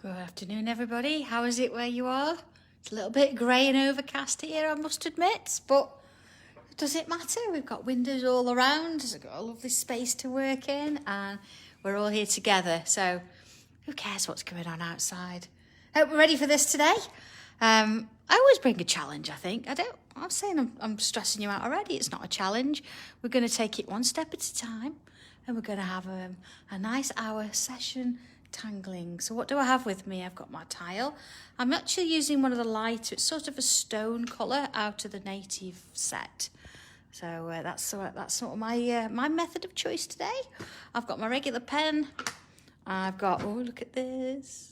Good afternoon, everybody. How is it where you are? It's a little bit grey and overcast here, I must admit, but does it matter? We've got windows all around, we've got a lovely space to work in, and we're all here together, so who cares what's going on outside? Hope we're ready for this today. I always bring a challenge, I think. I'm saying I'm stressing you out already. It's not a challenge. We're going to take it one step at a time, and we're going to have a nice hour session tangling. So what do I have with me? I've got my tile. I'm actually using one of the lighter, it's sort of a stone colour out of the native set. So that's sort of my method of choice today. I've got my regular pen. I've got, oh, look at this.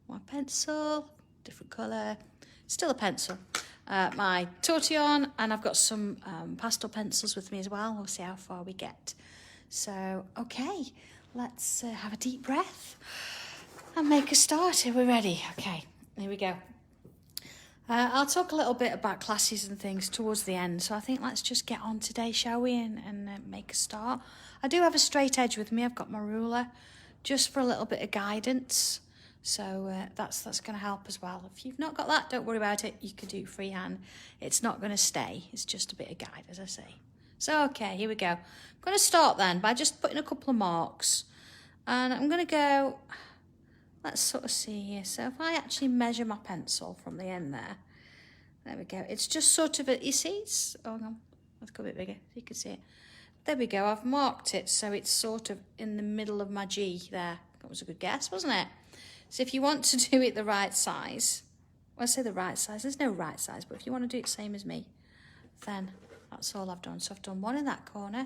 My pencil, different colour, still a pencil. My tortillon, and I've got some pastel pencils with me as well. We'll see how far we get. So, okay, let's have a deep breath and make a start. Are we ready? Okay, here we go. I'll talk a little bit about classes and things towards the end, so I think let's just get on today, shall we, and make a start. I do have a straight edge with me. I've got my ruler just for a little bit of guidance, so that's going to help as well. If you've not got that, don't worry about it. You can do freehand. It's not going to stay. It's just a bit of guide, as I say. So, okay, here we go. I'm going to start then by just putting a couple of marks, and I'm going to go... Let's sort of see here. So if I actually measure my pencil from the end there we go. It's just sort of you see, it's, oh, hang on, let's go a bit bigger so you can see it. There we go, I've marked it so it's sort of in the middle of my G there. That was a good guess, wasn't it? So if you want to do it the right size, well, I say the right size, there's no right size, but if you want to do it the same as me, then that's all I've done. So I've done one in that corner,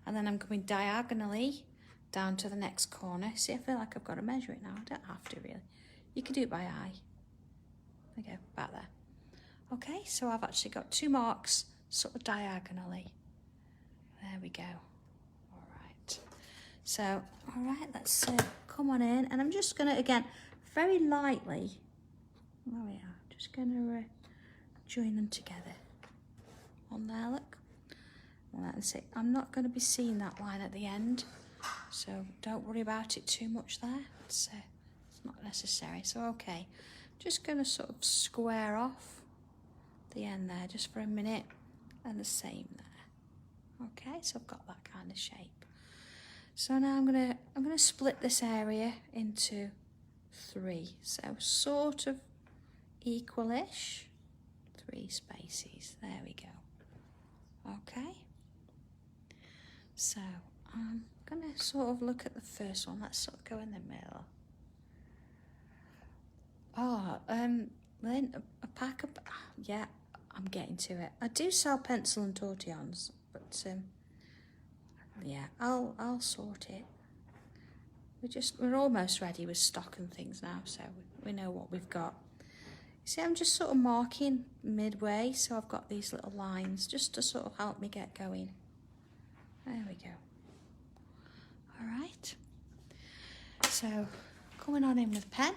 and then I'm going diagonally down to the next corner. See, I feel like I've got to measure it now. I don't have to really. You can do it by eye. There we go, about there. Okay, so I've actually got two marks sort of diagonally. There we go. All right. So, all right, let's come on in. And I'm just going to, again, very lightly, there we are, just going to join them together. On there, look. Well, that's it. I'm not going to be seeing that line at the end. So don't worry about it too much there. It's not necessary. So okay, just going to sort of square off the end there just for a minute, and the same there. Okay, so I've got that kind of shape. So now I'm gonna split this area into three. So sort of equalish, 3 spaces. There we go. Okay. So I'm going to sort of look at the first one. Let's sort of go in the middle. Oh, then a pack of... Yeah, I'm getting to it. I do sell pencil and tortillons, but yeah, I'll sort it. We're almost ready with stock and things now, so we know what we've got. You see, I'm just sort of marking midway, so I've got these little lines just to sort of help me get going. There we go. All right. So coming on in with a pen,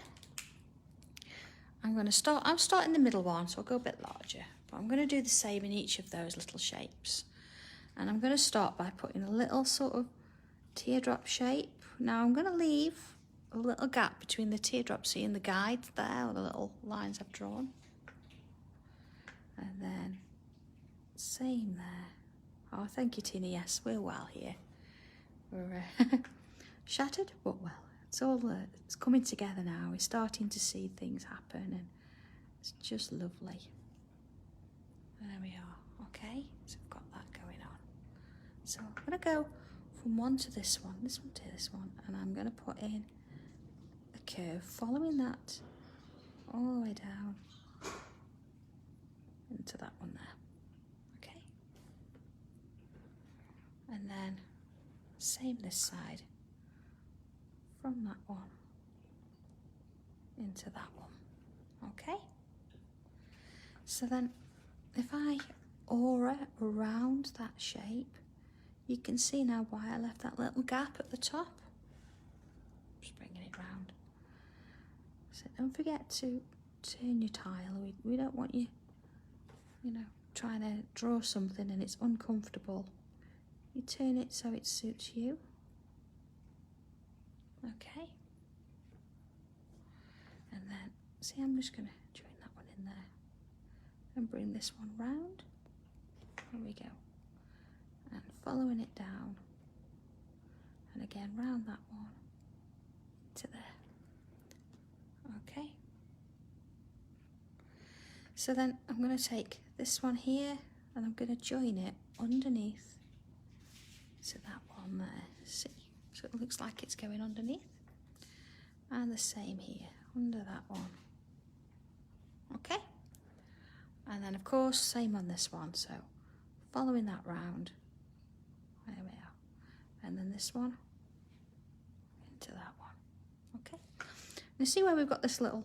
I'm starting the middle one, so I'll go a bit larger, but I'm going to do the same in each of those little shapes. And I'm going to start by putting a little sort of teardrop shape. Now I'm going to leave a little gap between the teardrop, see in the guide there, or the little lines I've drawn. And then same there. Oh, thank you, Tina. Yes, we're well here. We're shattered, but well. It's all it's coming together now. We're starting to see things happen, and it's just lovely. There we are. Okay, so we've got that going on. So I'm going to go from one to this one to this one, and I'm going to put in a curve following that all the way down into that one there. And then same this side, from that one into that one. Okay, so then if I aura around that shape, you can see now why I left that little gap at the top. Just bringing it round. So don't forget to turn your tile. We don't want you trying to draw something and it's uncomfortable. You turn it so it suits you. Okay. And then, see, I'm just going to join that one in there and bring this one round. There we go. And following it down, and again round that one to there. Okay. So then I'm going to take this one here and I'm going to join it underneath to that one there. See? So it looks like it's going underneath. And the same here, under that one. Okay? And then of course, same on this one. So following that round, there we are. And then this one into that one. Okay? You see where we've got this little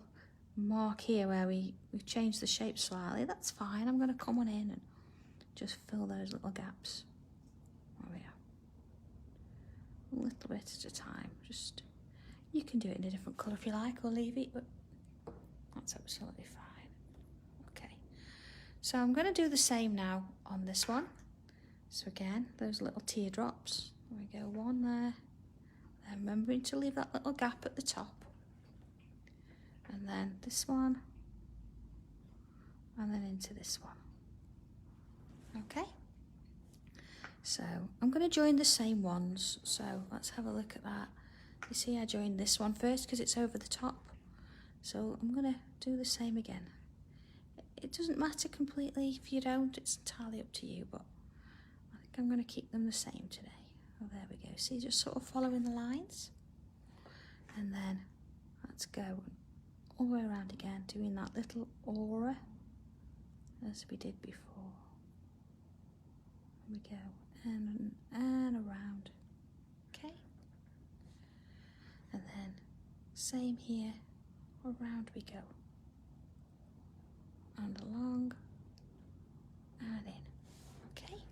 mark here where we've changed the shape slightly? That's fine. I'm going to come on in and just fill those little gaps. There we are. A little bit at a time. Just, you can do it in a different colour if you like, or leave it, but that's absolutely fine. Okay. So I'm going to do the same now on this one. So again, those little teardrops. There we go, one there. Then remembering to leave that little gap at the top. And then this one. And then into this one. Okay. So I'm going to join the same ones. So let's have a look at that. You see I joined this one first because it's over the top. So I'm going to do the same again. It doesn't matter completely if you don't. It's entirely up to you, but I think I'm going to keep them the same today. Oh, there we go. See, just sort of following the lines. And then let's go all the way around again, doing that little aura as we did before. There we go. And around. Okay. And then same here. Around we go. And along. And in. Okay.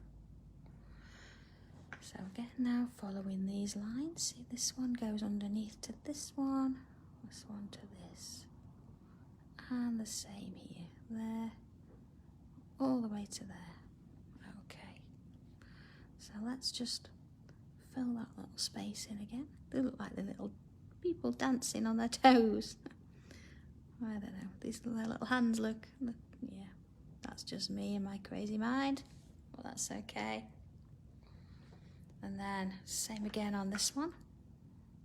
So again now following these lines. See, this one goes underneath to this one to this. And the same here. There. All the way to there. Okay. So let's just fill that little space in again. They look like the little people dancing on their toes. I don't know. These their little hands look. Yeah, that's just me and my crazy mind. Well, that's okay. And then same again on this one.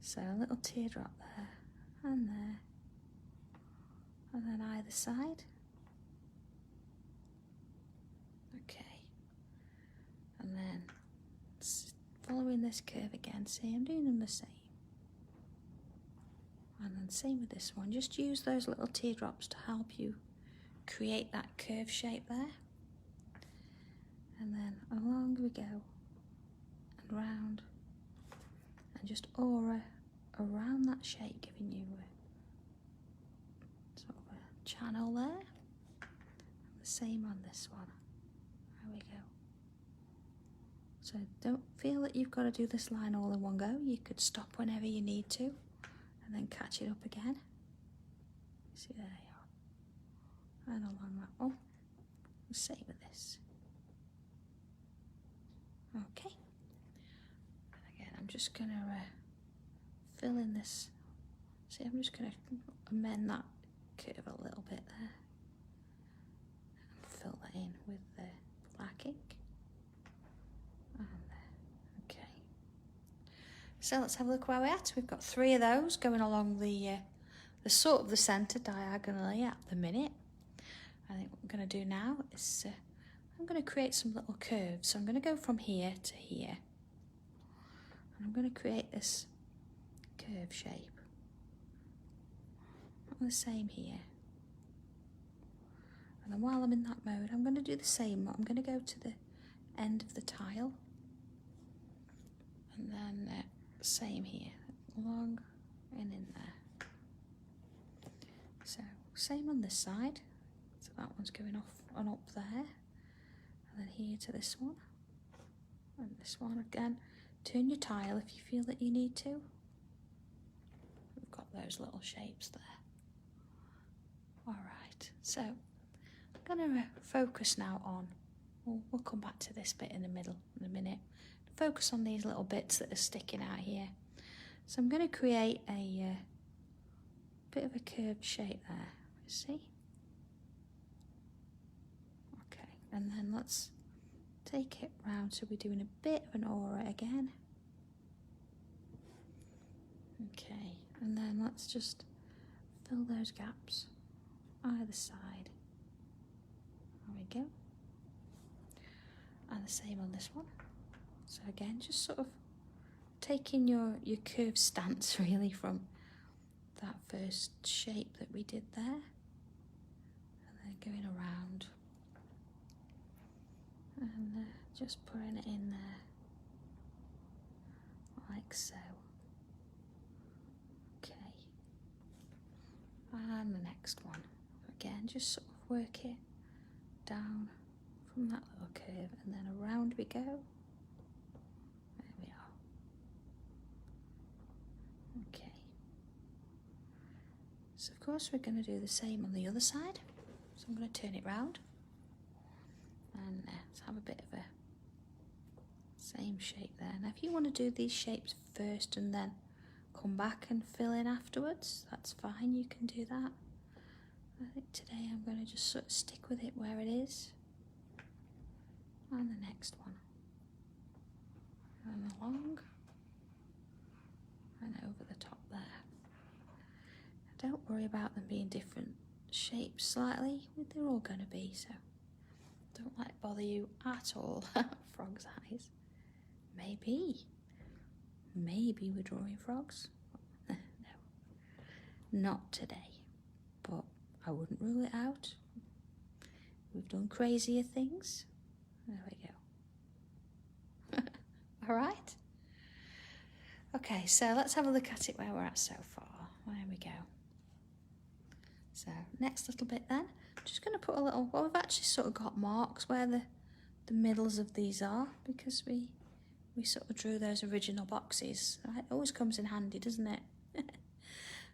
So a little teardrop there and there. And then either side. Okay. And then following this curve again. See, I'm doing them the same. And then same with this one. Just use those little teardrops to help you create that curve shape there. And then along we go. And round. And just aura around that shape, giving you a sort of a channel there. And the same on this one. There we go. So don't feel that you've got to do this line all in one go. You could stop whenever you need to. And then catch it up again. See, there you are. And along that one. Same with this. Okay. And again, I'm just going to fill in this. See, I'm just going to amend that curve a little bit there. And fill that in with the black ink. And there. Okay. So let's have a look where we're at. We've got 3 of those going along the sort of the centre diagonally at the minute. I think what I'm going to do now is I'm going to create some little curves. So I'm going to go from here to here. And I'm going to create this curve shape. The same here. And then while I'm in that mode, I'm going to do the same. I'm going to go to the end of the tile. And then same here, along and in there. So same on this side. So that one's going off and up there. And then here to this one. And this one again. Turn your tile if you feel that you need to. We've got those little shapes there. Alright, so I'm going to focus now on, we'll come back to this bit in the middle in a minute. Focus on these little bits that are sticking out here. So I'm going to create a bit of a curved shape there, you see? Okay, and then let's take it round so we're doing a bit of an aura again. Okay, and then let's just fill those gaps either side. There we go. And the same on this one. So again, just sort of taking your curved stance really from that first shape that we did there, and then going around and just putting it in there like so. Okay, and the next one again, just sort of work it down from that little curve and then around we go. There we are. Okay, so of course we're going to do the same on the other side, so I'm going to turn it round and let's have a bit of a same shape there. Now if you want to do these shapes first and then come back and fill in afterwards, that's fine, you can do that. I think today I'm going to just sort of stick with it where it is. And the next one. And along. And over the top there. Don't worry about them being different shapes slightly. They're all going to be, so don't let it bother you at all. Frog's eyes. Maybe we're drawing frogs. No, not today. But I wouldn't rule it out. We've done crazier things. There we go. All right. Okay, so let's have a look at it where we're at so far. There we go. So next little bit then, I'm just going to put a little, well, we've actually sort of got marks where the middles of these are, because we sort of drew those original boxes. It always comes in handy, doesn't it?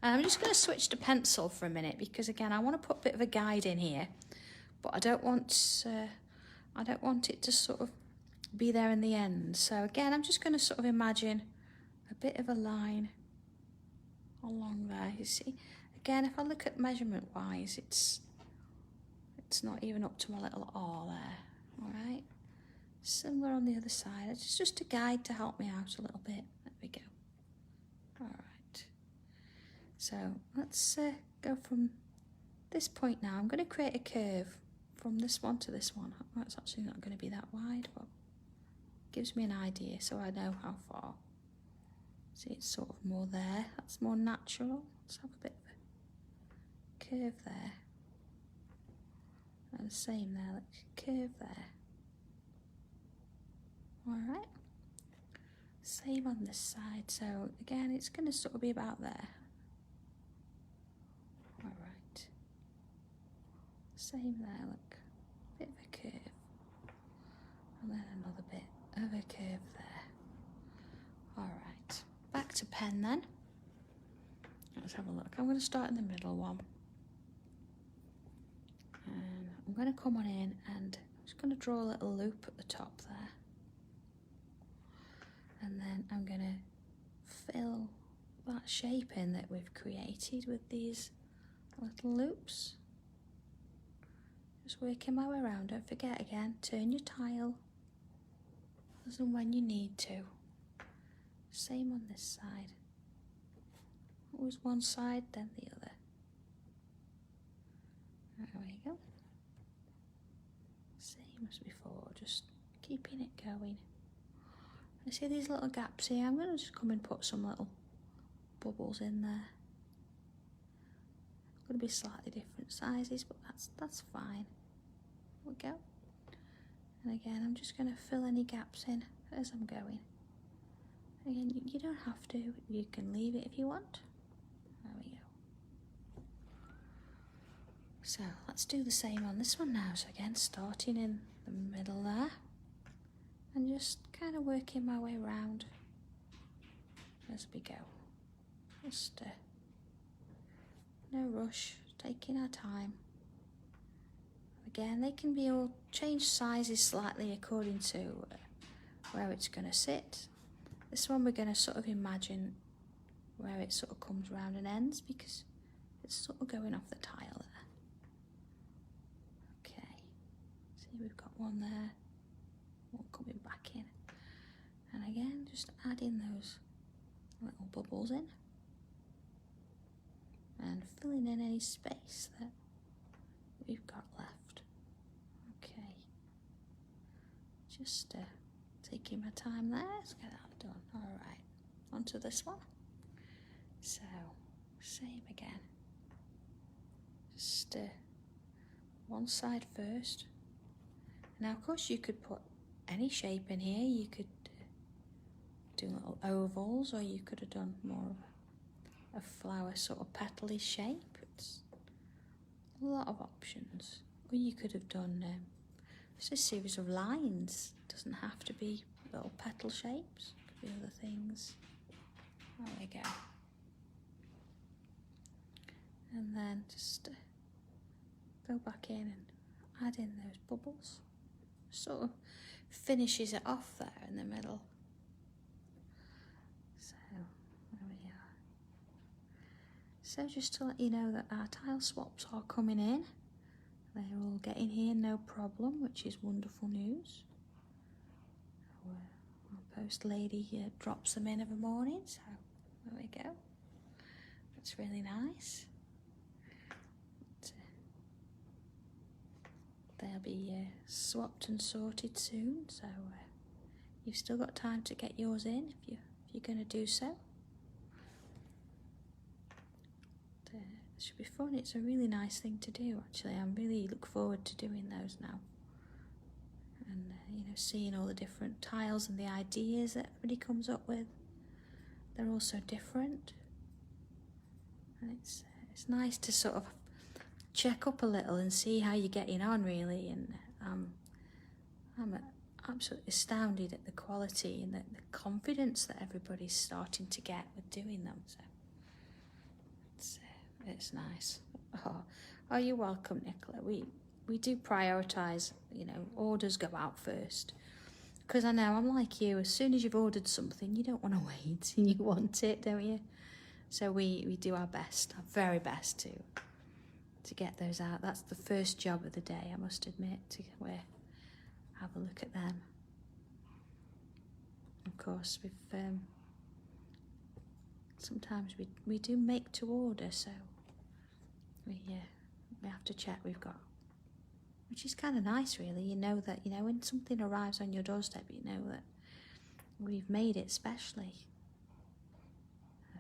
I'm just going to switch to pencil for a minute, because again I want to put a bit of a guide in here, but I don't want it to sort of be there in the end. So again, I'm just going to sort of imagine a bit of a line along there. You see, again, if I look at measurement wise, it's not even up to my little R there. All right, similar on the other side. It's just a guide to help me out a little bit. There we go. All right, so let's go from this point now. I'm going to create a curve from this one to this one. That's actually not going to be that wide, but gives me an idea so I know how far. See, it's sort of more there. That's more natural. Let's have a bit of a curve there. And the same there, like curve there. All right. Same on this side. So again, it's going to sort of be about there. All right. Same there, look. Bit of a curve. And then another bit of a curve there. All right. Back to pen then. Let's have a look. I'm going to start in the middle one. And I'm going to come on in and I'm just going to draw a little loop at the top there. And then I'm going to fill that shape in that we've created with these little loops. Just working my way around. Don't forget again, turn your tile as and when you need to. Same on this side. Always one side, then the other. There we go. Same as before, just keeping it going. I see these little gaps here. I'm going to just come and put some little bubbles in there. Going to be slightly different sizes, but that's fine. There we go. And again, I'm just going to fill any gaps in as I'm going. Again, you don't have to. You can leave it if you want. There we go. So let's do the same on this one now. So again, starting in the middle there, and just kind of working my way around as we go. Just no rush, taking our time. Again, they can be all change sizes slightly according to where it's going to sit. This one we're going to sort of imagine where it sort of comes round and ends, because It's sort of going off the tile there. Okay, see we've got one there, one coming back in. And again, just adding those little bubbles in. And filling in any space that we've got left. Okay, just taking my time there. Let's get that done. All right, onto this one. So, same again. Just one side first. Now, of course, you could put any shape in here. You could do little ovals, or you could have done more of a flower sort of petally shape. It's a lot of options. Or you could have done just a series of lines. It doesn't have to be little petal shapes. It could be other things. There we go. And then just go back in and add in those bubbles. Sort of finishes it off there in the middle. So there we are. So just to let you know that our tile swaps are coming in. They're all getting here, no problem, which is wonderful news. Our post lady drops them in every morning, so there we go. That's really nice. They'll be swapped and sorted soon, so you've still got time to get yours in if you're going to do so. It should be fun. It's a really nice thing to do, actually. I really look forward to doing those now, and seeing all the different tiles and the ideas that everybody comes up with. They're all so different, and it's nice to sort of check up a little and see how you're getting on, really. And I'm absolutely astounded at the quality and the confidence that everybody's starting to get with doing them. So it's nice. Oh, you're welcome, Nicola. We do prioritise, orders go out first. Because I know, I'm like you, as soon as you've ordered something, you don't want to wait and you want it, don't you? So we do our best, our very best to get those out. That's the first job of the day, I must admit, to have a look at them. Of course, we've sometimes we do make to order, so we have to check we've got, which is kind of nice, really. You know that when something arrives on your doorstep, you know that we've made it specially. So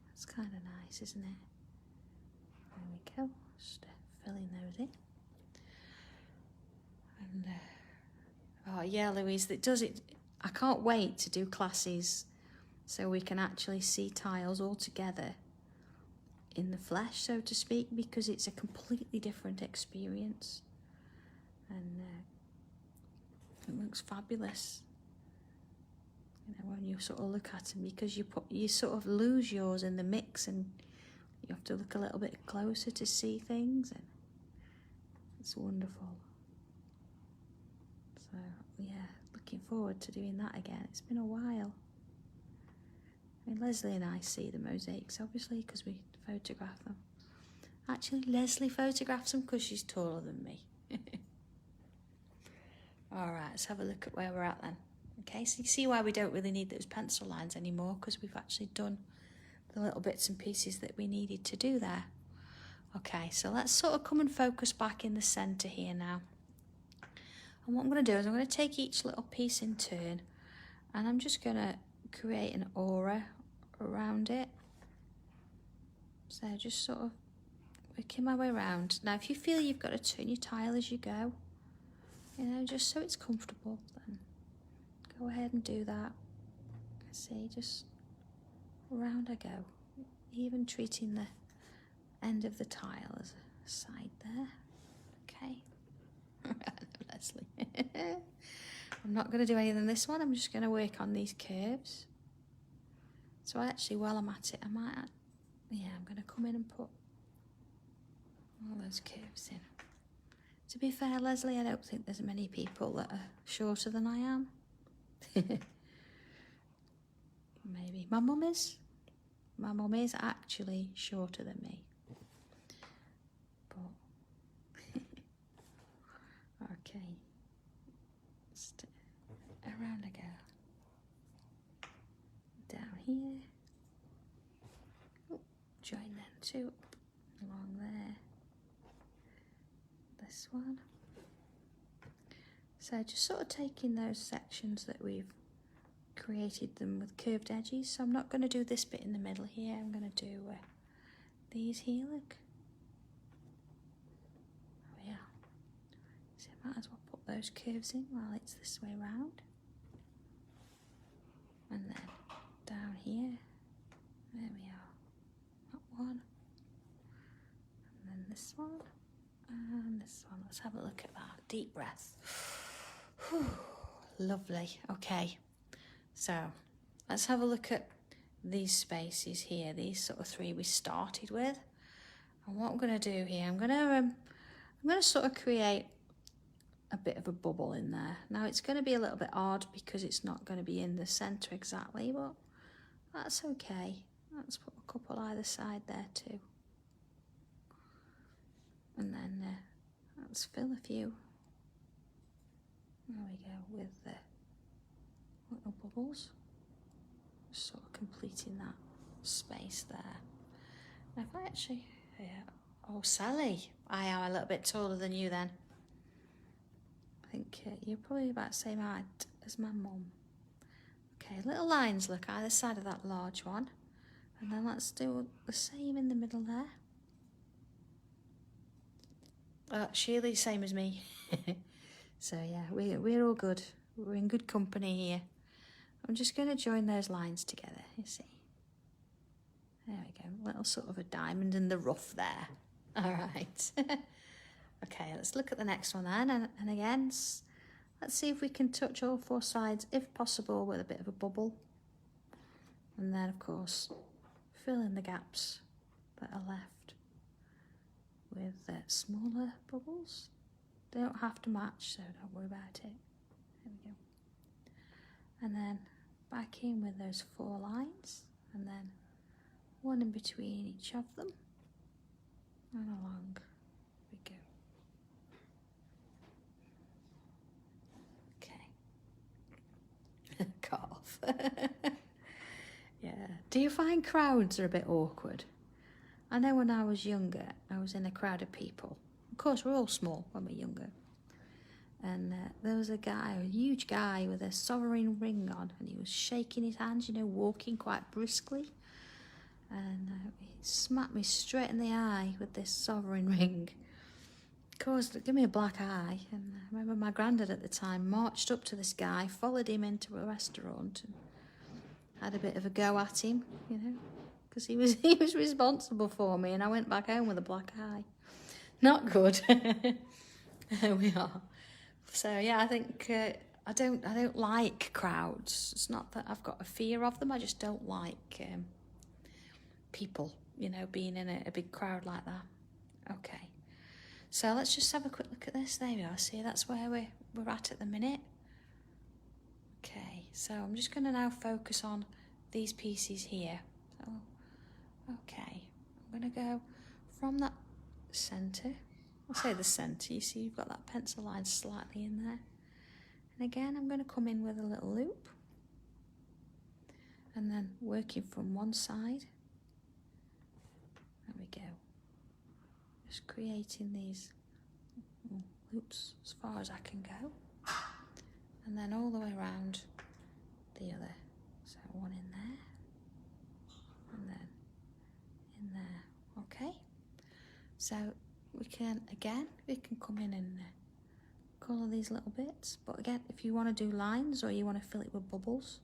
that's kind of nice, isn't it? There we go. Just filling those in. And oh yeah, Louise, that does it. I can't wait to do classes so we can actually see tiles all together in the flesh, so to speak, because it's a completely different experience, and it looks fabulous. When you sort of look at them, because you sort of lose yours in the mix, and you have to look a little bit closer to see things, and it's wonderful. So yeah, looking forward to doing that again. It's been a while. I mean, Leslie and I see the mosaics, obviously, because we photograph them. Actually, Leslie photographs them because she's taller than me. All right, let's have a look at where we're at then. Okay, so you see why we don't really need those pencil lines anymore, because we've actually done the little bits and pieces that we needed to do there. Okay, so let's sort of come and focus back in the centre here now. And what I'm going to do is I'm going to take each little piece in turn, and I'm just going to create an aura around it. So just sort of working my way around. Now, if you feel you've got to turn your tile as you go, just so it's comfortable, then go ahead and do that. See, just around I go, even treating the end of the tile as a side there. Okay. Leslie. I'm not going to do anything on this one. I'm just going to work on these curves. So actually, while I'm at it, I'm going to come in and put all those curves in. To be fair, Leslie, I don't think there's many people that are shorter than I am. Maybe. My mum is actually shorter than me. here. Oh, join them two along there. This one. So just sort of taking those sections that we've created them with curved edges. So I'm not going to do this bit in the middle here. I'm going to do these here, look. Oh yeah. So I might as well put those curves in while it's this way round. And then down here, there we are, that one. And then this one, and this one. Let's have a look at that. Deep breath. Whew, lovely. Okay, so let's have a look at these spaces here, these sort of three we started with. And what I'm going to do here, I'm going to sort of create a bit of a bubble in there. Now it's going to be a little bit odd because it's not going to be in the centre exactly, but that's okay. Let's put a couple either side there too. And then let's fill a few. There we go, with the little bubbles. Just sort of completing that space there. Now if I actually, oh Sally, I am a little bit taller than you then. I think you're probably about the same height as my mum. Okay, little lines look either side of that large one. And then let's do the same in the middle there. Shirley, same as me. So yeah, we're all good. We're in good company here. I'm just going to join those lines together, you see. There we go, little sort of a diamond in the rough there. All right. Okay, let's look at the next one then, and again, let's see if we can touch all four sides, if possible, with a bit of a bubble. And then, of course, fill in the gaps that are left with smaller bubbles. They don't have to match, so don't worry about it. There we go. And then back in with those four lines, and then one in between each of them, and along we go. Cough. Yeah. Do you find crowds are a bit awkward? I know when I was younger, I was in a crowd of people. Of course, we're all small when we're younger. And there was a guy, a huge guy with a sovereign ring on, and he was shaking his hands, you know, walking quite briskly. And he smacked me straight in the eye with this sovereign ring. Of course, give me a black eye. And I remember my granddad at the time marched up to this guy, followed him into a restaurant, and had a bit of a go at him, you know, because he was responsible for me, and I went back home with a black eye. Not good. There we are. So yeah, I think I don't like crowds. It's not that I've got a fear of them. I just don't like people, you know, being in a big crowd like that. Okay. So let's just have a quick look at this. There we are. See, that's where we're at the minute. Okay, so I'm just going to now focus on these pieces here. So, okay, I'm going to go from that centre. I'll say the centre. You see, you've got that pencil line slightly in there. And again, I'm going to come in with a little loop. And then working from one side. There we go. Just creating these loops as far as I can go, and then all the way around the other. So one in there, and then in there. Okay. So we can come in and colour these little bits. But again, if you want to do lines or you want to fill it with bubbles,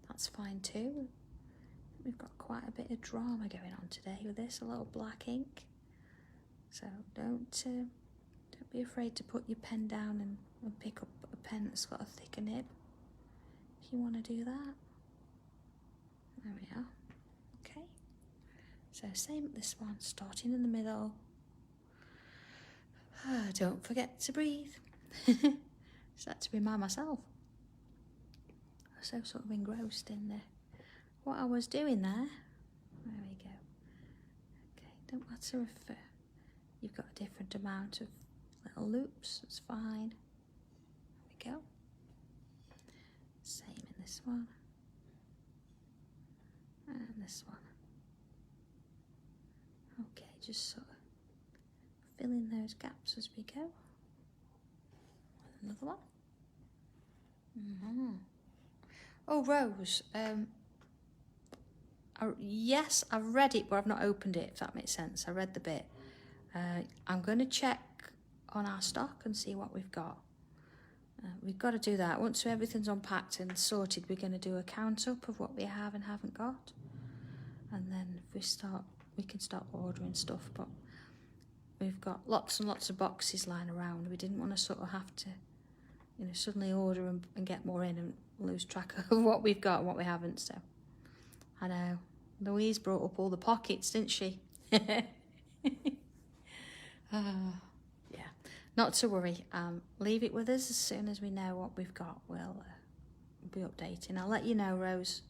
that's fine too. We've got quite a bit of drama going on today with this. A little black ink. So don't be afraid to put your pen down and pick up a pen that's got a thicker nib if you want to do that. There we are. Okay. So same at this one, starting in the middle. Don't forget to breathe. Just had to remind myself. I was so sort of engrossed in what I was doing there. There we go. Okay, don't matter if you've got a different amount of little loops, it's fine. There we go. Same in this one. this one. Okay, just sort of fill in those gaps as we go. Another one. Oh, Rose, yes, I've read it, but I've not opened it, if that makes sense. I read the bit. I'm going to check on our stock and see what we've got. We've got to do that. Once everything's unpacked and sorted, we're going to do a count up of what we have and haven't got. And then if we can start ordering stuff, but we've got lots and lots of boxes lying around. We didn't want to sort of have to, suddenly order and get more in and lose track of what we've got and what we haven't. So I know Louise brought up all the pockets, didn't she? Yeah, not to worry. Leave it with us. As soon as we know what we've got, we'll be updating. I'll let you know, Rose,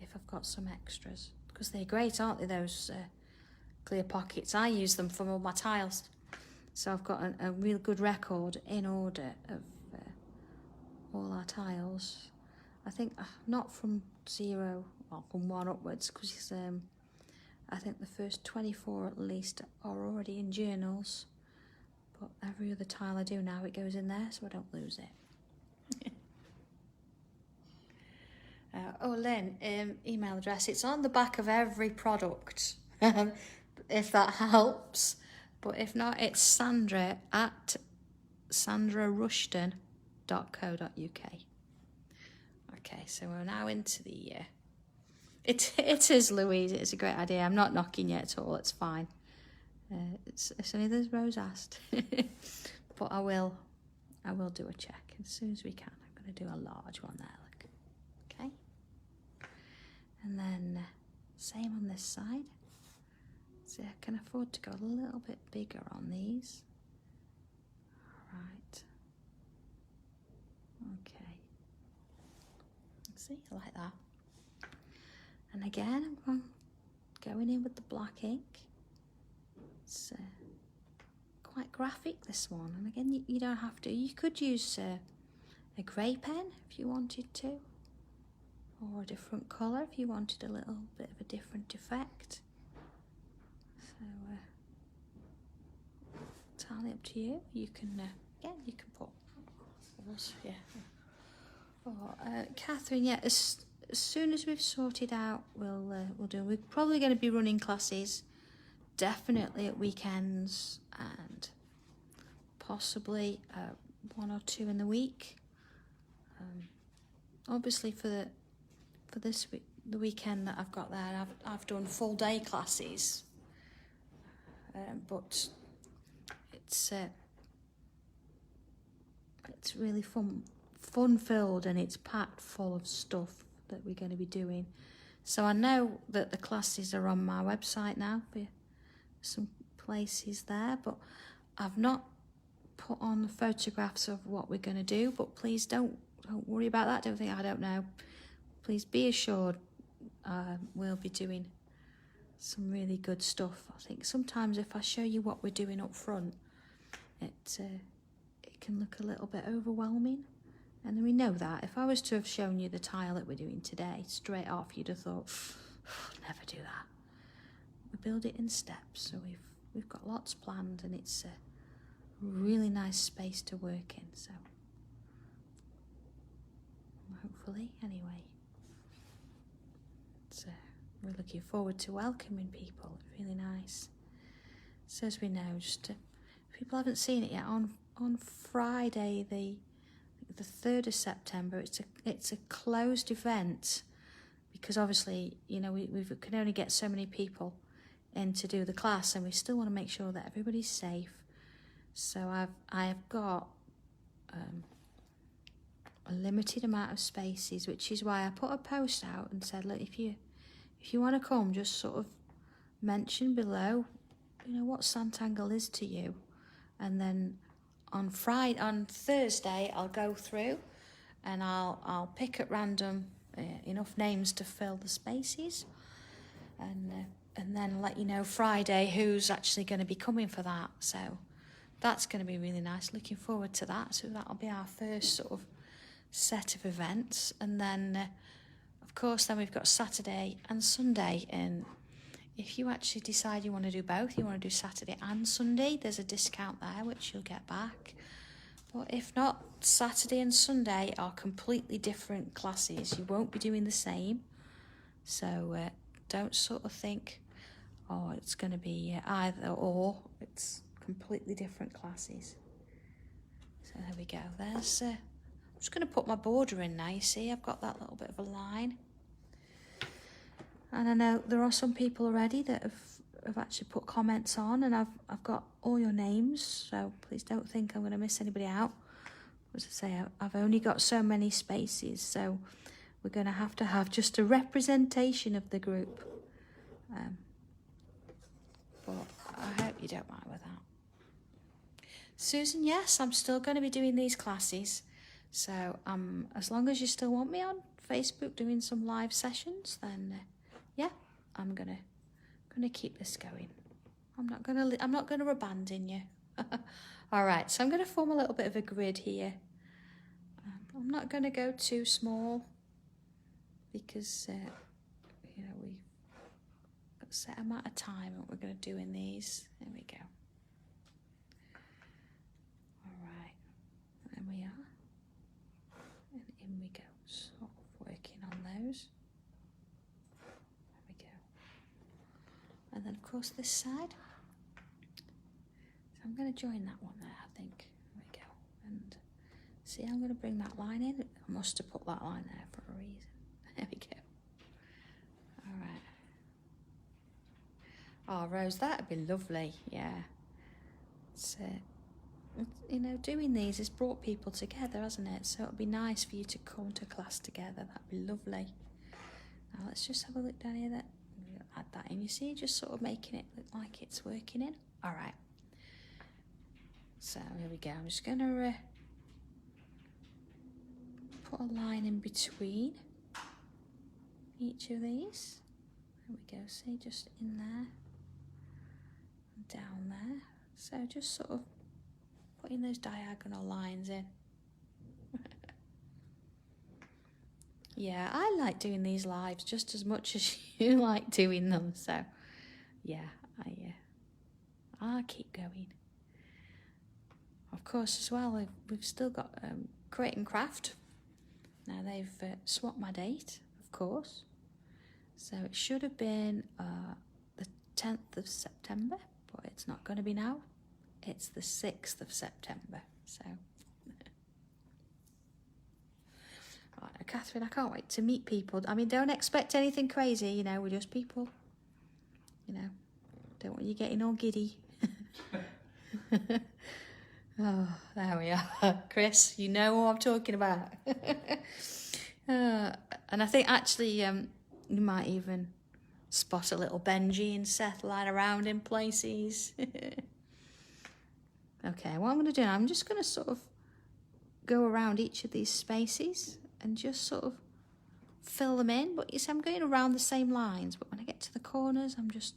if I've got some extras, because they're great, aren't they, those clear pockets? I use them for all my tiles, so I've got a real good record in order of all our tiles. I think not from 0, well, from 1 upwards, because I think the first 24 at least are already in journals, but every other tile I do now, it goes in there, so I don't lose it. Oh, Lynn, email address, it's on the back of every product, if that helps, but if not, it's Sandra at sandrarushton.co.uk. Okay, so we're now into the... It is, Louise, it's a great idea. I'm not knocking you at all, it's fine. It's only as Rose asked. But I will do a check as soon as we can. I'm going to do a large one there, look. Okay. And then same on this side. So I can afford to go a little bit bigger on these. All right. Okay. See, I like that. And again, I'm going in with the black ink. It's quite graphic, this one. And again, you don't have to. You could use a grey pen if you wanted to, or a different colour if you wanted a little bit of a different effect. So, entirely up to you. You can, you can put, yeah. Oh, Catherine, yeah, as soon as we've sorted out, we'll do. We're probably going to be running classes, definitely at weekends, and possibly 1 or 2 in the week. Obviously, for this week, the weekend that I've got there, I've done full day classes, but it's really fun filled, and it's packed full of stuff that we're going to be doing. So I know that the classes are on my website now for some places there, but I've not put on the photographs of what we're going to do. But please don't worry about that. Don't think I don't know. Please be assured we'll be doing some really good stuff. I think sometimes if I show you what we're doing up front, it can look a little bit overwhelming. And we know that. If I was to have shown you the tile that we're doing today, straight off, you'd have thought, never do that. We build it in steps, so we've got lots planned, and it's a really nice space to work in, so hopefully, anyway. So we're looking forward to welcoming people. Really nice. So as we know, just if people haven't seen it yet, on Friday, the 3rd of September, it's a closed event, because obviously, we can only get so many people in to do the class, and we still want to make sure that everybody's safe. So I've got a limited amount of spaces, which is why I put a post out and said, look, if you want to come, just sort of mention below, what Sanntangle is to you, and then on Thursday, I'll go through and I'll pick at random enough names to fill the spaces, and then let you know Friday who's actually going to be coming for that. So that's going to be really nice. Looking forward to that. So that'll be our first sort of set of events, and then of course, then we've got Saturday and Sunday. And if you actually decide you want to do both, you want to do Saturday and Sunday, there's a discount there, which you'll get back. But if not, Saturday and Sunday are completely different classes. You won't be doing the same. So don't sort of think, oh, it's going to be either or. It's completely different classes. So there we go. There's. I'm just going to put my border in now. You see, I've got that little bit of a line. And I know there are some people already that have actually put comments on, and I've got all your names, so please don't think I'm going to miss anybody out. As I say, I've only got so many spaces, so we're going to have just a representation of the group. But I hope you don't mind with that. Susan, yes, I'm still going to be doing these classes, so as long as you still want me on Facebook doing some live sessions, then yeah, I'm gonna keep this going. I'm not gonna abandon you. All right, so I'm gonna form a little bit of a grid here. I'm not gonna go too small because you know, we've got a set amount of time what we're gonna do in these. There we go. All right, there we are, and in we go. Sort of working on those. And then, of course, this side. So I'm going to join that one there, I think. There we go. And see, I'm going to bring that line in. I must have put that line there for a reason. There we go. All right. Oh, Rose, that would be lovely. Yeah. It's, you know, doing these has brought people together, hasn't it? So it would be nice for you to come to class together. That would be lovely. Now, let's just have a look down here. That add that in, you see, just sort of making it look like it's working in. All right, so here we go. I'm just going to put a line in between each of these. There we go, see, just in there and down there. So just sort of putting those diagonal lines in. Yeah, I like doing these lives just as much as you like doing them. So, yeah, I'll keep going. Of course, as well, we've still got Create and Craft. Now, they've swapped my date, of course. So, it should have been the 10th of September, but it's not going to be now. It's the 6th of September, so... Right, Catherine, I can't wait to meet people. I mean, don't expect anything crazy, you know, we're just people. You know, don't want you getting all giddy. Oh, there we are. Chris, you know what I'm talking about. And I think actually you might even spot a little Benji and Seth lying around in places. Okay, what I'm going to do now, I'm just going to sort of go around each of these spaces and just sort of fill them in. But you see, I'm going around the same lines, but when I get to the corners, I'm just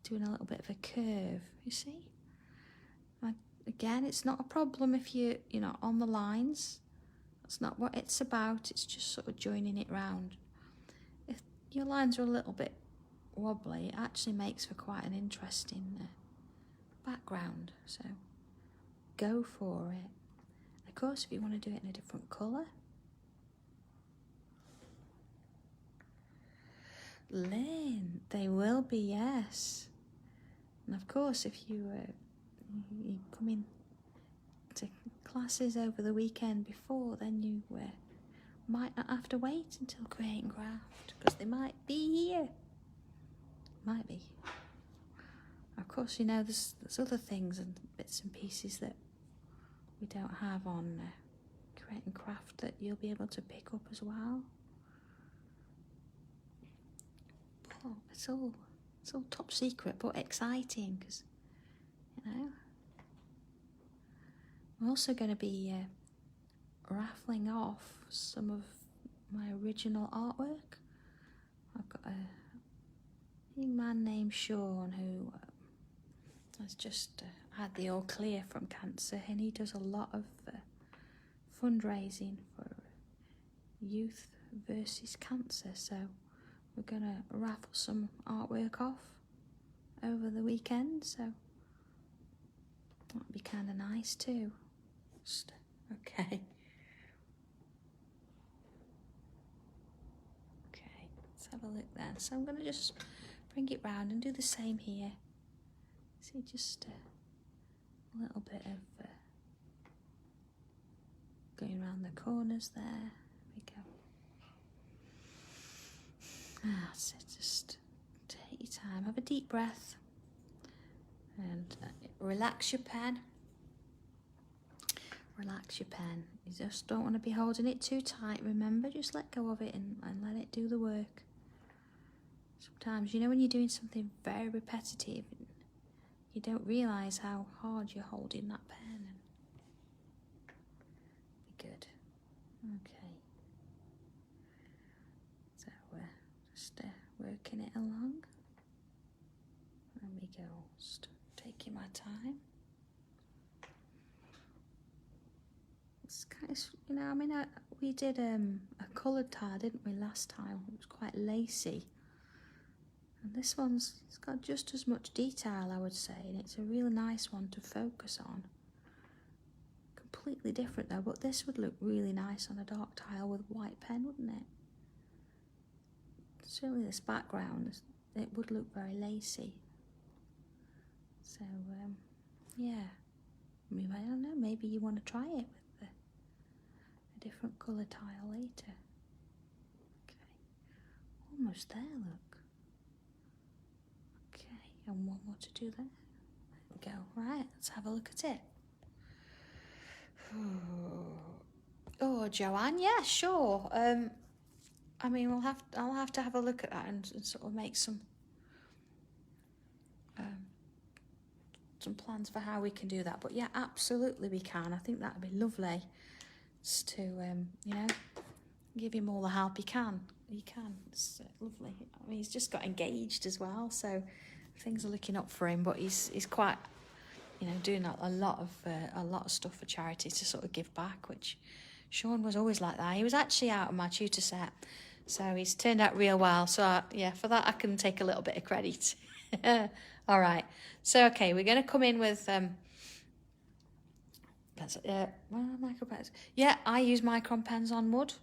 doing a little bit of a curve, you see? Again, it's not a problem if you're not on the lines. That's not what it's about. It's just sort of joining it round. If your lines are a little bit wobbly, it actually makes for quite an interesting background. So go for it. Of course, if you want to do it in a different colour. Lynn, they will be, yes. And of course, if you come in to classes over the weekend before, then you might not have to wait until Create and Craft, because they might be here. Might be. Of course, there's other things and bits and pieces that we don't have on Create and Craft that you'll be able to pick up as well. Oh, it's all top secret, but exciting, because I'm also going to be raffling off some of my original artwork. I've got a young man named Sean who has just had the all clear from cancer, and he does a lot of fundraising for youth versus cancer. So we're going to raffle some artwork off over the weekend. So that'd be kind of nice too. Just, okay. Okay, let's have a look then. So I'm going to just bring it round and do the same here. See, just a little bit of going around the corners there. There we go. That's it. Just take your time. Have a deep breath. And relax your pen. Relax your pen. You just don't want to be holding it too tight. Remember, just let go of it and let it do the work. Sometimes, you know, when you're doing something very repetitive, you don't realise how hard you're holding that pen. Be good. Okay. So we're just working it along. There we go. Just taking my time. It's kind of, you know, I mean, we did a coloured tile, didn't we, last time? It was quite lacy. And this it's got just as much detail, I would say, and it's a really nice one to focus on. Completely different though, but this would look really nice on a dark tile with white pen, wouldn't it? Certainly this background, it would look very lacy. So, yeah. I mean, I don't know, maybe you want to try it with a different colour tile later. Okay. Almost there, look. Okay, and one more to do there. There we go. Right, let's have a look at it. Oh, Joanne, yeah, sure. I mean, I'll have to have a look at that and sort of make some plans for how we can do that. But yeah, absolutely we can. I think that'd be lovely. Just to you know, give him all the help he can. He can. It's lovely. I mean, he's just got engaged as well, so things are looking up for him. But he's quite, you know, doing a lot of stuff for charity to sort of give back, which Sean was always like that. He was actually out of my tutor set, so he's turned out real well. So yeah, for that I can take a little bit of credit. All right. So okay, we're going to come in with micro pens. Yeah, I use micron pens on wood.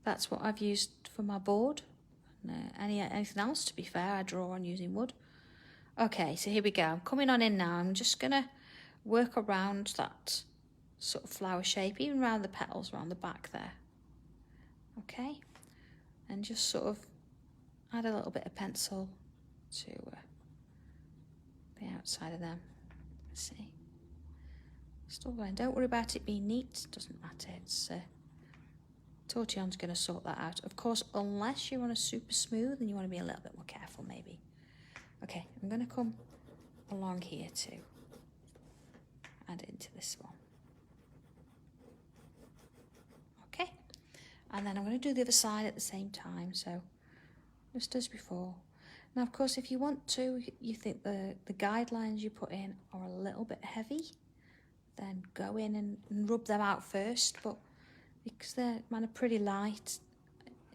That's what I've used for my board. Anything else, to be fair, I draw on using wood. Okay, so here we go. I'm coming on in now. I'm just going to work around that sort of flower shape, even around the petals, around the back there. Okay, and just sort of add a little bit of pencil to the outside of them. Let's see. Still going. Don't worry about it being neat. Doesn't matter. It's Tortillon's going to sort that out. Of course, unless you want a super smooth and you want to be a little bit more careful, maybe. Okay, I'm going to come along here too. Add it into this one. Okay, and then I'm going to do the other side at the same time. So just as before. Now, of course, if you want to, you think the guidelines you put in are a little bit heavy, then go in and rub them out first. But because they're kind of pretty light,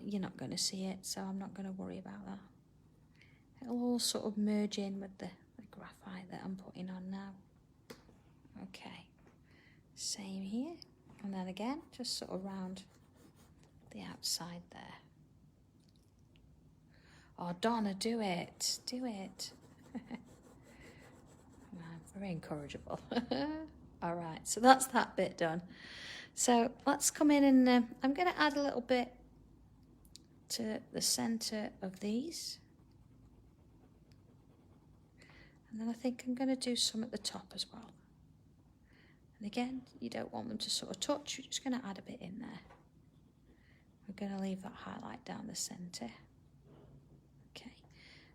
you're not going to see it, so I'm not going to worry about that. It'll all sort of merge in with the graphite that I'm putting on now. Okay, same here. And then again, just sort of round the outside there. Oh, Donna, do it. Do it. I'm very incorrigible. All right, so that's that bit done. So let's come in and I'm going to add a little bit to the centre of these. And then I think I'm going to do some at the top as well. And again, you don't want them to sort of touch. You're just going to add a bit in there. We're going to leave that highlight down the centre. Okay,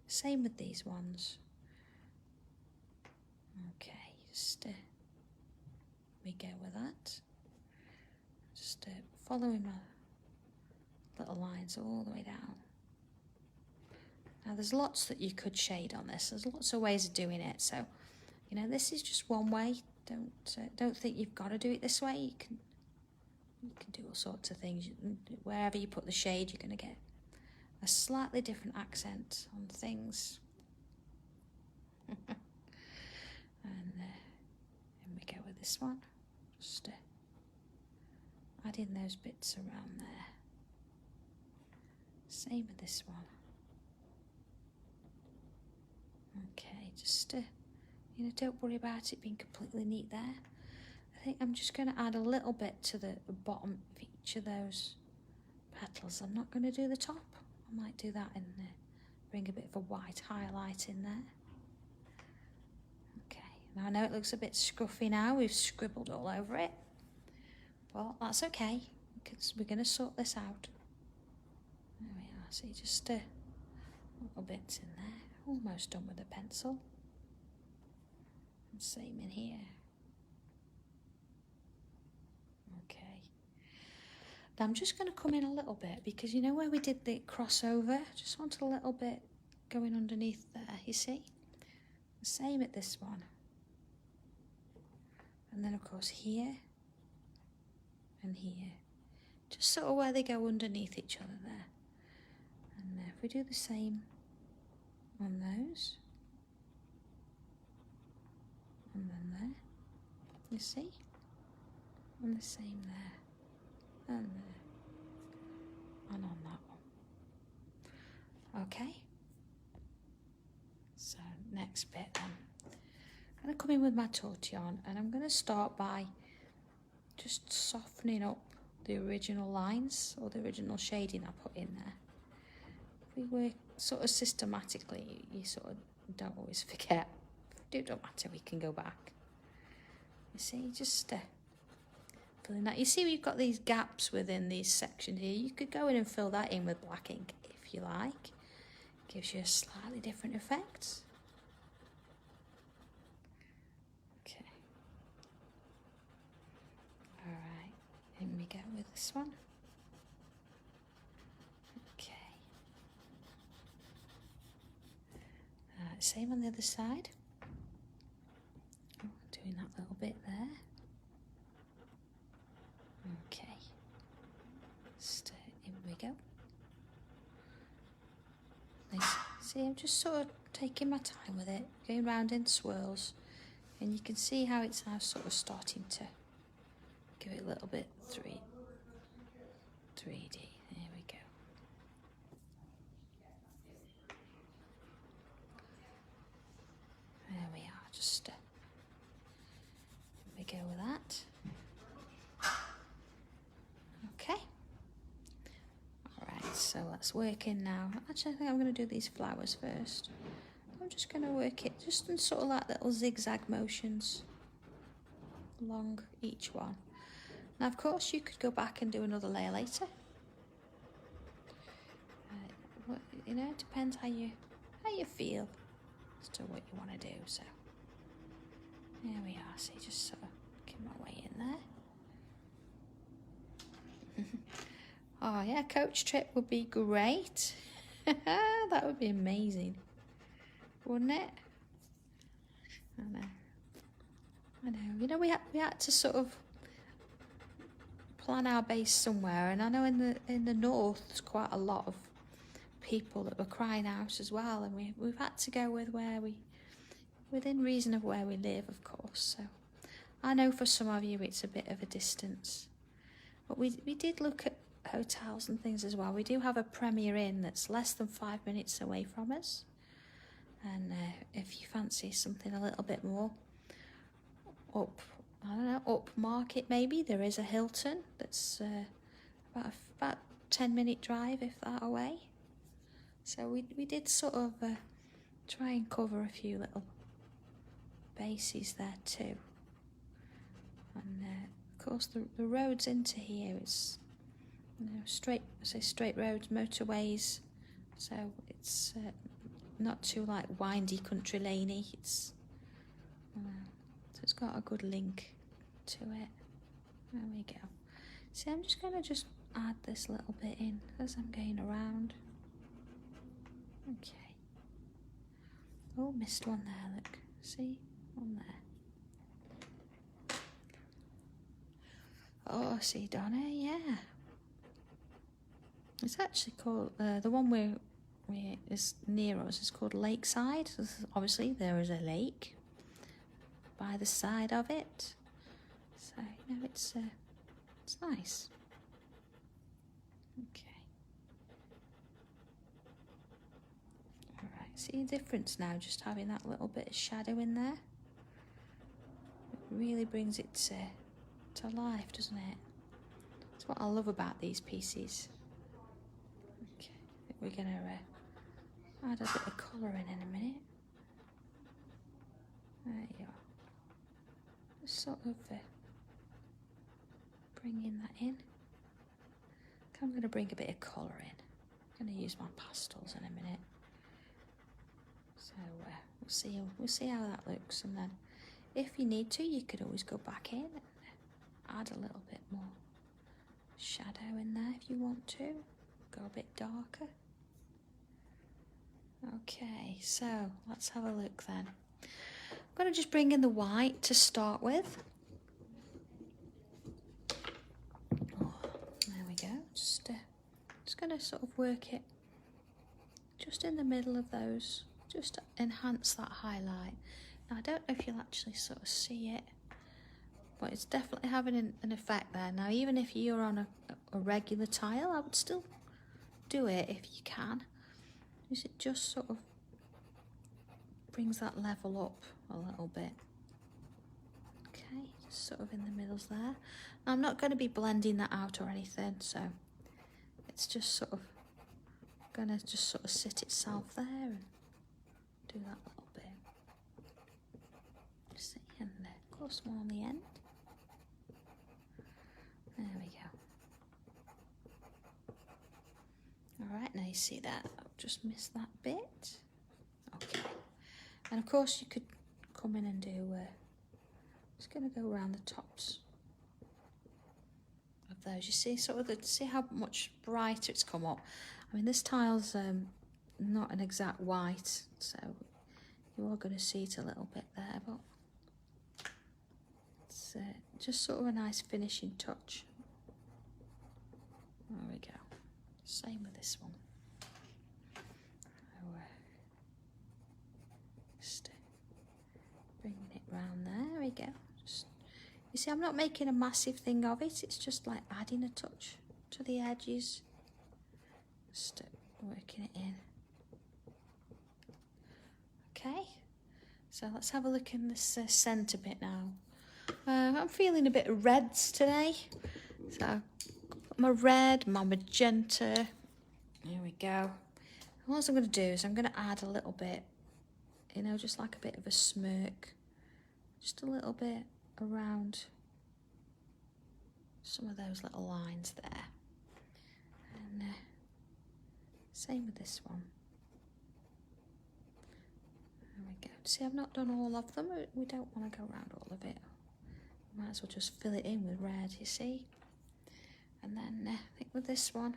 same with these ones. Okay, just we go with that. Just following my little lines all the way down. Now there's lots that you could shade on this. There's lots of ways of doing it. So, you know, this is just one way. Don't think you've got to do it this way. You can You can do all sorts of things. Wherever you put the shade, you're going to get a slightly different accent on things. And here we go with this one. Just add in those bits around there. Same with this one. Okay, just don't worry about it being completely neat there. I think I'm just going to add a little bit to the bottom of each of those petals. I'm not going to do the top. I might do that in there. Bring a bit of a white highlight in there. Okay, now I know it looks a bit scruffy now. We've scribbled all over it. Well, that's okay, because we're going to sort this out. There we are. See, just little bits in there. Almost done with the pencil. And same in here. Okay. Now I'm just going to come in a little bit, because you know where we did the crossover? Just want a little bit going underneath there, you see? The same at this one. And then of course here and here. Just sort of where they go underneath each other there. And if we do the same on those. And then there. You see? And the same there. And there. And on that one. Okay. So next bit then. I'm going to come in with my tortillon, and I'm going to start by just softening up the original lines, or the original shading I put in there. If we work sort of systematically, you sort of don't always forget. It don't matter, we can go back. You see, just filling that. You see we've got these gaps within these sections here. You could go in and fill that in with black ink if you like. Gives you a slightly different effect. Okay. Alright, in we go with this one. Okay. Same on the other side. Oh, doing that little bit there. Okay. Just, in we go. Nice. See, I'm just sort of taking my time with it, going round in swirls, and you can see how it's now sort of starting to give it a little bit 3D. There we go. There we are. Just we go with that. Okay. Alright, so let's work in now. Actually, I think I'm going to do these flowers first. I'm just going to work it just in sort of like little zigzag motions along each one. Now, of course, you could go back and do another layer later. You know, it depends how you feel as to what you want to do. So there we are. See, just sort of get my way in there. Oh yeah, coach trip would be great. That would be amazing, wouldn't it? I know. You know, we had to sort of plan our base somewhere, and I know in the north there's quite a lot of people that were crying out as well, and we've had to go with within reason of where we live, of course. So I know for some of you it's a bit of a distance, but we did look at hotels and things as well. We do have a Premier Inn that's less than 5 minutes away from us, and if you fancy something a little bit more up, I don't know, up market maybe, there is a Hilton that's about 10-minute drive, if that, away. So we did sort of try and cover a few little bases there too. And of course the roads into here is, you know, straight roads, motorways. So it's not too like windy country laney. It's so it's got a good link to it. There we go. See, I'm just gonna add this little bit in as I'm going around. Okay. Oh, missed one there, look. See? One there. Oh, see down here, yeah. It's actually called, the one where is near us is called Lakeside. So obviously there is a lake by the side of it. So, you know, it's nice. Okay. Alright, see the difference now, just having that little bit of shadow in there? It really brings it to life, doesn't it? That's what I love about these pieces. Okay, I think we're going to add a bit of colour in a minute. There you are. Just sort of bringing that in. I'm going to bring a bit of colour in. I'm going to use my pastels in a minute. So we'll see how that looks, and then if you need to, you could always go back in and add a little bit more shadow in there if you want to. Go a bit darker. Okay, so let's have a look then. I'm going to just bring in the white to start with. There we go. Just going to sort of work it just in the middle of those, just to enhance that highlight. Now, I don't know if you'll actually sort of see it, but it's definitely having an effect there. Now, even if you're on a regular tile, I would still do it if you can. Because it just sort of brings that level up a little bit. Okay, just sort of in the middles there. Now, I'm not going to be blending that out or anything, so it's just sort of going to just sort of sit itself there and do that little bit. See, and of course one on the end. There we go. Alright, now you see that. I've just missed that bit. Okay. And of course you could come in and do, just going to go around the tops of those. You see sort of see how much brighter it's come up. I mean, this tile's not an exact white, so you are going to see it a little bit there, but it's just sort of a nice finishing touch. There we go. Same with this one. So, just bringing it round there. There we go. Just, you see, I'm not making a massive thing of it. It's just like adding a touch to the edges. Just working it in. Okay. So let's have a look in this centre bit now. I'm feeling a bit of reds today. So my red, my magenta. There we go. And what I'm going to do is I'm going to add a little bit, you know, just like a bit of a smirk. Just a little bit around some of those little lines there. And same with this one. There we go. See, I've not done all of them. We don't want to go around all of it. Might as well just fill it in with red, you see. And then I think with this one,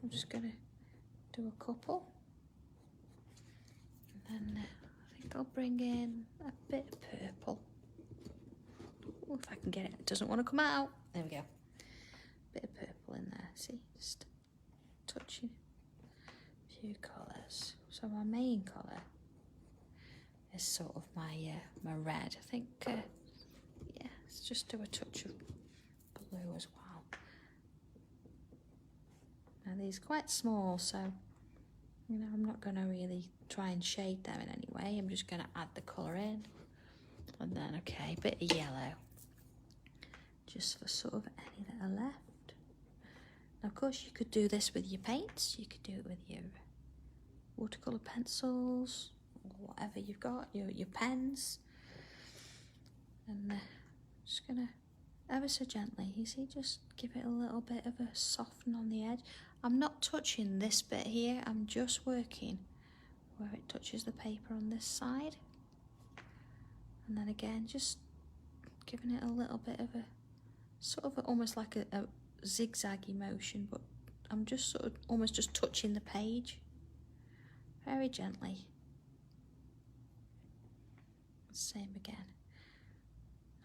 I'm just going to do a couple. And then I think I'll bring in a bit of purple. Ooh, if I can get it. It doesn't want to come out. There we go. Bit of purple in there, see? Just touching a few colours. So my main colour is sort of my red. I think, yeah, let's just do a touch of blue as well. Now these are quite small, so, you know, I'm not going to really try and shade them in any way. I'm just going to add the colour in. And then, okay, a bit of yellow. Just for sort of any that are left. Now, of course, you could do this with your paints. You could do it with your watercolour pencils, or whatever you've got, your pens. And just going to, ever so gently, you see, just give it a little bit of a soften on the edge. I'm not touching this bit here. I'm just working where it touches the paper on this side. And then again, just giving it a little bit of a, sort of almost like a zigzaggy motion, but I'm just sort of almost just touching the page very gently. Same again.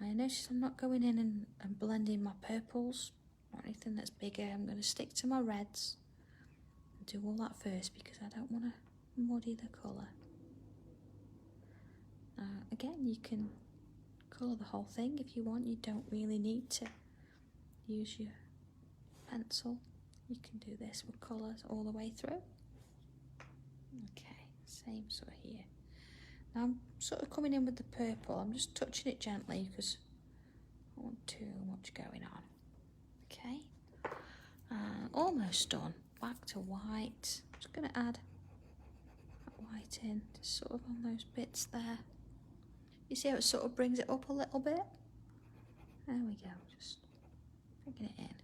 I notice I'm not going in and blending my purples or anything that's bigger. I'm going to stick to my reds and do all that first because I don't want to muddy the colour. Again, you can colour the whole thing if you want. You don't really need to use your pencil. You can do this with colours all the way through. Okay, same sort of here. Now I'm sort of coming in with the purple. I'm just touching it gently because I don't want too much going on. Okay, almost done. Back to white. I'm just going to add that white in, just sort of on those bits there. You see how it sort of brings it up a little bit? There we go, just bringing it in.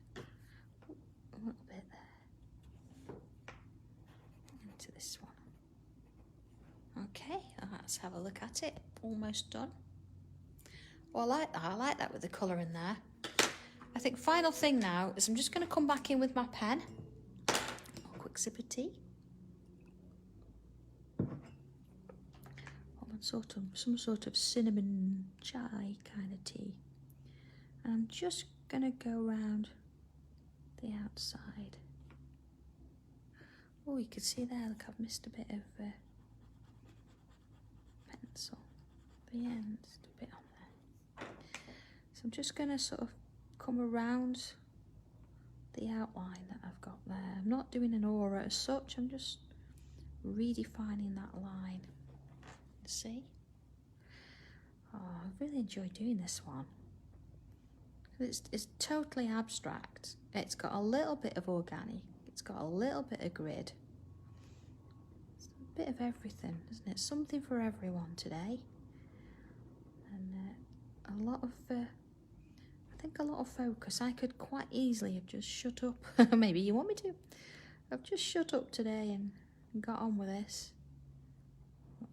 A little bit there. Into this one. Okay, let's have a look at it. Almost done. Well, I like that with the colour in there. I think final thing now is I'm just going to come back in with my pen. A quick sip of tea. Some sort of cinnamon chai kind of tea. And I'm just going to go around the outside. Oh, you can see there, look, I've missed a bit of pencil. The end, just a bit on there. So I'm just going to sort of come around the outline that I've got there. I'm not doing an aura as such, I'm just redefining that line. See? Oh, I really enjoy doing this one. It's totally abstract. It's got a little bit of organic. It's got a little bit of grid. It's a bit of everything, isn't it? Something for everyone today. And a lot of, I think a lot of focus. I could quite easily have just shut up. Maybe you want me to. I've just shut up today and got on with this.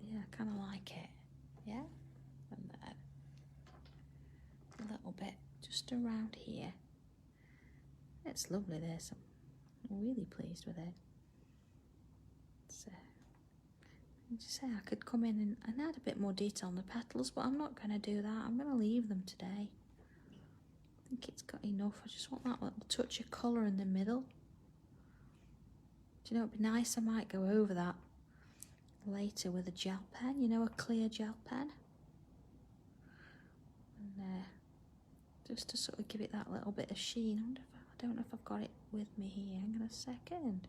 Yeah, I kind of like it, yeah? And then a little bit just around here. It's lovely this, I'm really pleased with it. So, just say I could come in and add a bit more detail on the petals, but I'm not going to do that. I'm going to leave them today. I think it's got enough. I just want that little touch of colour in the middle. Do you know, it'd be nice, I might go over that later with a gel pen, you know, a clear gel pen, and just to sort of give it that little bit of sheen. I don't know if I've got it with me here. Hang on a second.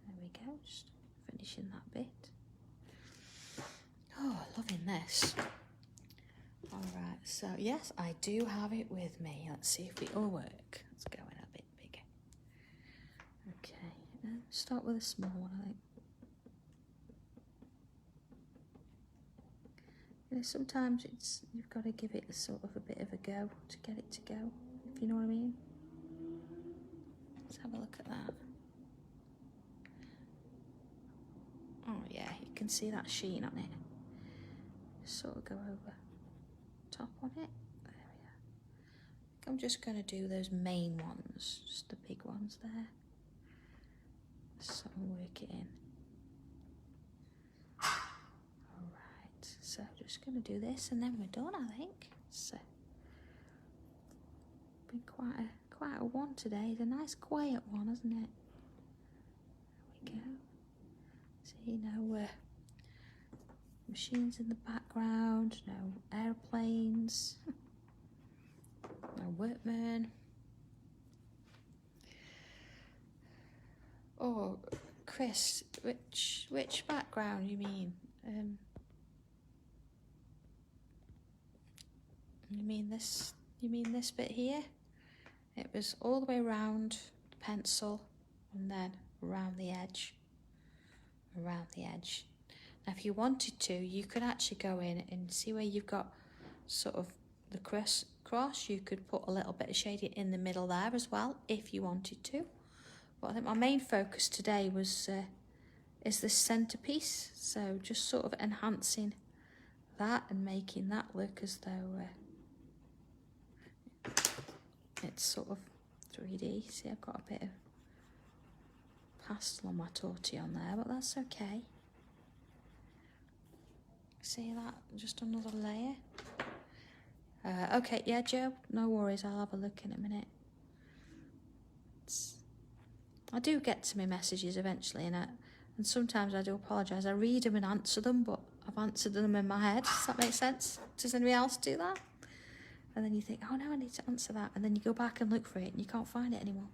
There we go, just finishing that bit. Oh, loving this. All right, so yes, I do have it with me. Let's see if it'll work. Let's go in a bit bigger. Okay, start with a small one, I think. You know, sometimes you've got to give it sort of a bit of a go to get it to go, if you know what I mean. Let's have a look at that. Oh yeah, you can see that sheen on it. Just sort of go over top on it. There we are. I'm just going to do those main ones, just the big ones there. Sort of work it in. So just going to do this and then we're done, I think. So been quite a one today. It's a nice quiet one, isn't it? There we go. See, no machines in the background, no airplanes, no workmen. Oh, Chris, which background you mean? You mean this bit here? It was all the way around the pencil and then around the edge. Around the edge. Now if you wanted to, you could actually go in and see where you've got sort of the cross. You could put a little bit of shading in the middle there as well, if you wanted to. But I think my main focus today was is this centerpiece. So just sort of enhancing that and making that look as though it's sort of 3D. See, I've got a bit of pastel on my tortilla on there, but that's okay. See that? Just another layer. Okay, yeah, Joe, no worries. I'll have a look in a minute. I do get to my messages eventually, and sometimes I do apologise. I read them and answer them, but I've answered them in my head. Does that make sense? Does anybody else do that? And then you think, oh no, I need to answer that. And then you go back and look for it and you can't find it anymore.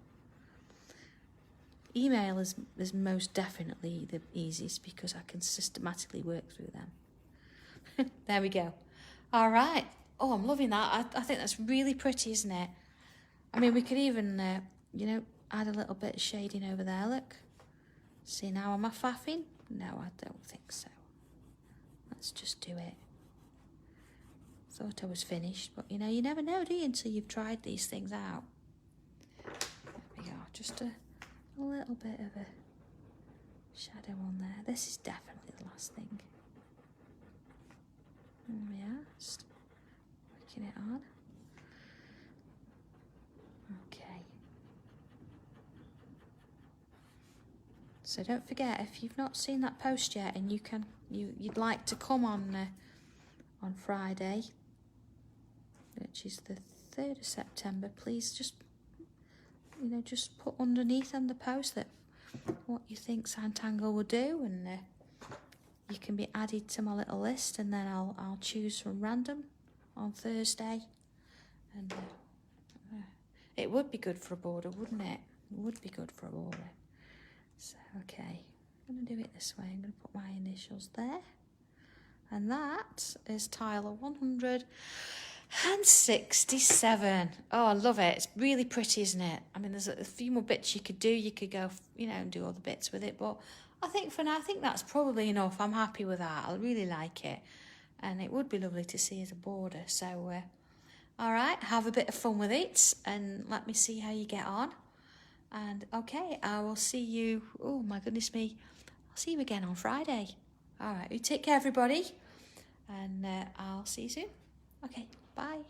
Email is most definitely the easiest because I can systematically work through them. There we go. All right. Oh, I'm loving that. I think that's really pretty, isn't it? I mean, we could even, you know, add a little bit of shading over there, look. See, now am I faffing? No, I don't think so. Let's just do it. Thought I was finished, but you know, you never know, do you, until you've tried these things out. There we go, just a little bit of a shadow on there. This is definitely the last thing. There we are, just working it on. Okay. So don't forget, if you've not seen that post yet and you'd like to come on Friday, which is the 3rd of September, please just, you know, just put underneath on the post that what you think Sanntangle will do, and you can be added to my little list, and then I'll choose from random on Thursday. And it would be good for a border, wouldn't it? It would be good for a border. So, okay, I'm going to do it this way. I'm going to put my initials there. And that is Tyler 167. Oh, I love it. It's really pretty, isn't it? I mean, there's a few more bits you could do. You could go, you know, and do all the bits with it. But I think for now, I think that's probably enough. I'm happy with that. I really like it. And it would be lovely to see as a border. So, all right, have a bit of fun with it. And let me see how you get on. And, okay, I will see you. Oh, my goodness me. I'll see you again on Friday. All right, you take care, everybody. And I'll see you soon. Okay, bye.